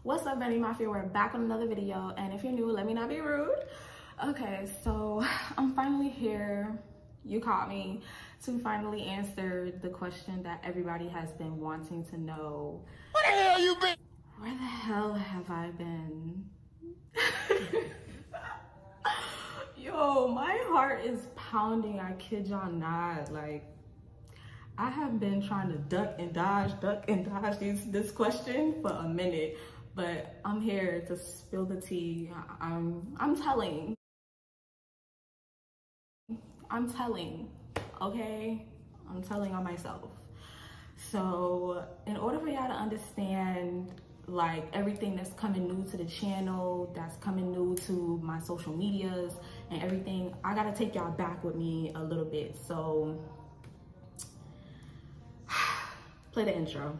What's up, Vanity Mafia? We're back on another video, and if you're new, let me not be rude. Okay, so I'm finally here. You caught me to finally answer the question that everybody has been wanting to know. Where the hell you been? Where the hell have I been? Yo, my heart is pounding. I kid y'all not. Like, I have been trying to duck and dodge this question for a minute, but I'm here to spill the tea. I'm telling, okay? I'm telling on myself. So in order for y'all to understand like everything that's coming new to the channel, that's coming new to my social medias and everything, I gotta take y'all back with me a little bit. So play the intro.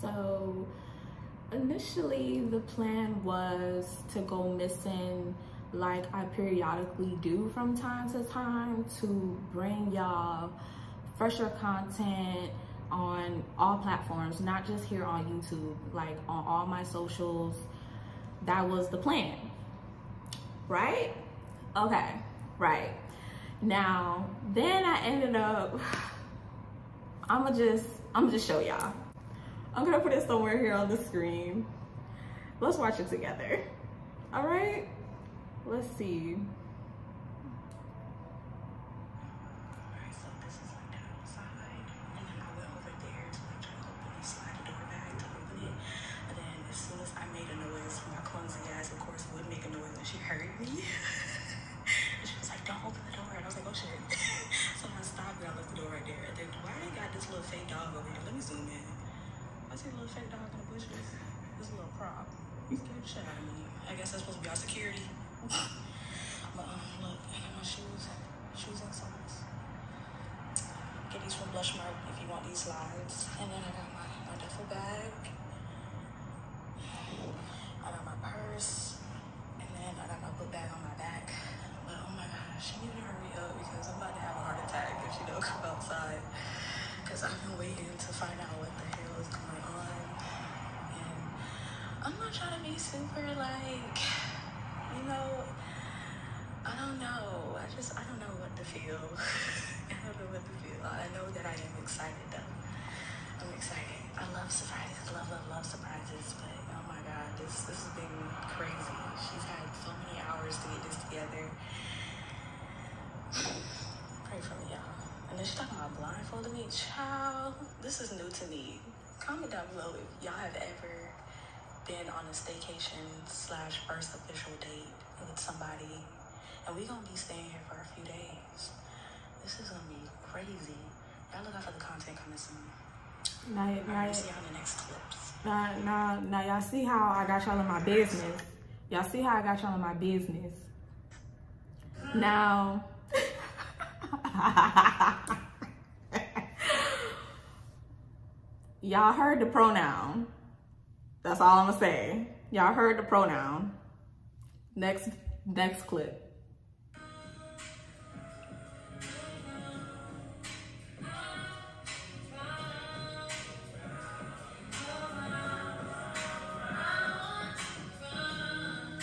So initially the plan was to go missing like I periodically do from time to time, to bring y'all fresher content on all platforms, not just here on YouTube, like on all my socials. That was the plan, right? Okay, right. Now, then I ended up, I'ma just show y'all. I'm gonna put it somewhere here on the screen. Let's watch it together, all right? Let's see. She heard me. And she was like, don't open the door. And I was like, oh shit. So I stopped and I left the door right there. And then why they got this little fake dog over here? Let me zoom in. I see a little fake dog in the bushes. This little prop. He scared the shit out of me. I guess that's supposed to be our security. But look, I got my shoes and socks. Get these from Blushmark if you want these slides. And then I got my duffel bag. I got my purse. I got my book bag on my back, but oh my gosh, she need to hurry up because I'm about to have a heart attack if she don't come outside, because I've been waiting to find out what the hell is going on, and I'm not trying to be super like, you know, I don't know, I don't know what to feel. I don't know what to feel. I know that I am excited though. I'm excited. I love surprises, love surprises, but oh my god, this has been crazy. She's had so many hours to get this together. Pray for me, y'all. And then she's talking about blindfolding me. Child, this is new to me. Comment down below if y'all have ever been on a staycation / first official date with somebody, and we gonna be staying here for a few days. This is gonna be crazy. Y'all look out for the content coming soon. Now see y'all in the next clips. Now y'all see how I got y'all in my business. Y'all see how I got y'all in my business. Now, y'all heard the pronoun. That's all I'm gonna say. Y'all heard the pronoun. Next clip.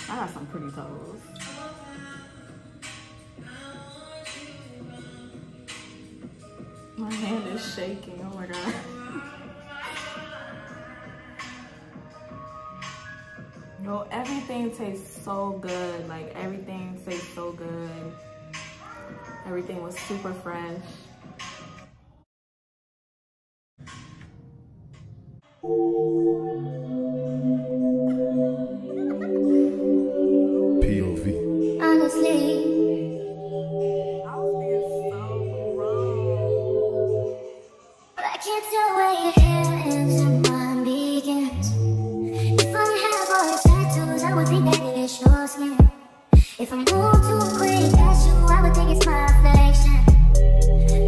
I got some pretty toes. My hand is shaking, oh my god. Yo, everything tastes so good. Like, everything tastes so good. Everything was super fresh. If I move too quick, that's you, I would think it's my affection.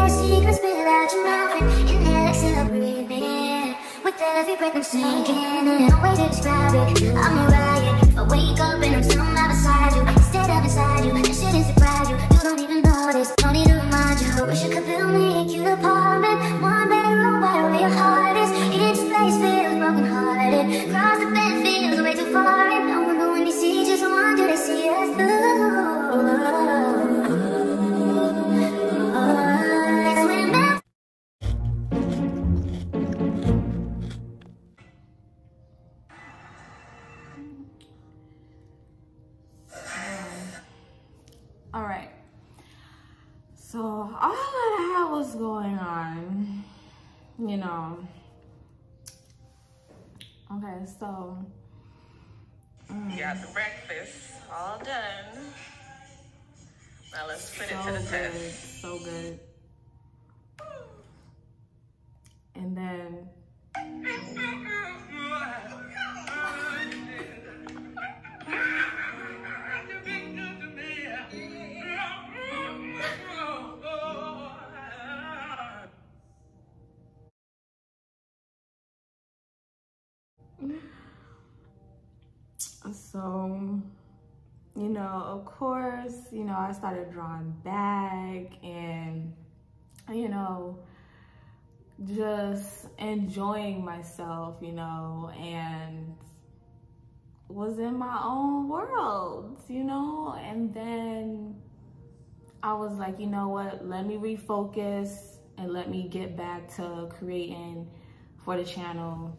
your secrets, spill out your mouth and inhale, exhale, breathe in. With every breath I'm sinking in. No way to describe it, I'm a riot. If I wake up and I'm somehow beside you, instead of beside you, this shit is surprise you. You don't even notice, no need to remind you. Wish you could build me a cute apartment, one bedroom where your heart is. Each place feels broken hearted. Cross the bed feels way too far, and no one when they see just wonder they see us through. All right, so all of that was going on, you know. Okay, so You got the breakfast all done. Now let's put it to the test. So good. And then so, you know, of course, you know, I started drawing back and, you know, just enjoying myself, you know, and was in my own world, you know. And then I was like, you know what, let me refocus and let me get back to creating for the channel.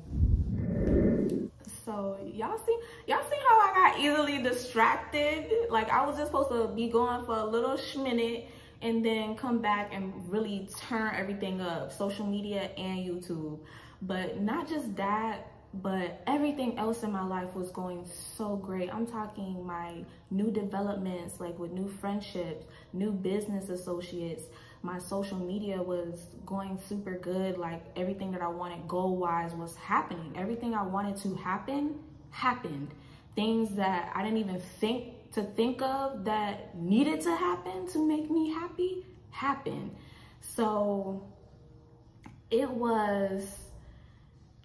So y'all see how I got easily distracted? Like, I was just supposed to be going for a little minute and then come back and really turn everything up, social media and YouTube. But not just that, but everything else in my life was going so great. I'm talking my new developments, like with new friendships, new business associates. My social media was going super good. Like, everything that I wanted goal-wise was happening. Everything I wanted to happen, happened. Things that I didn't even think of that needed to happen to make me happy, happened. So it was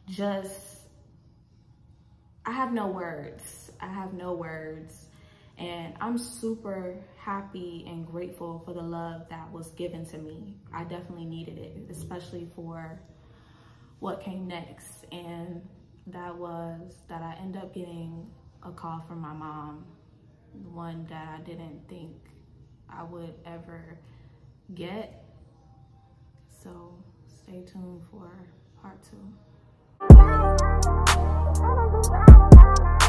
just, I have no words. I have no words. And I'm super happy and grateful for the love that was given to me. I definitely needed it, especially for what came next. And that was that I ended up getting a call from my mom, one that I didn't think I would ever get. So stay tuned for part 2.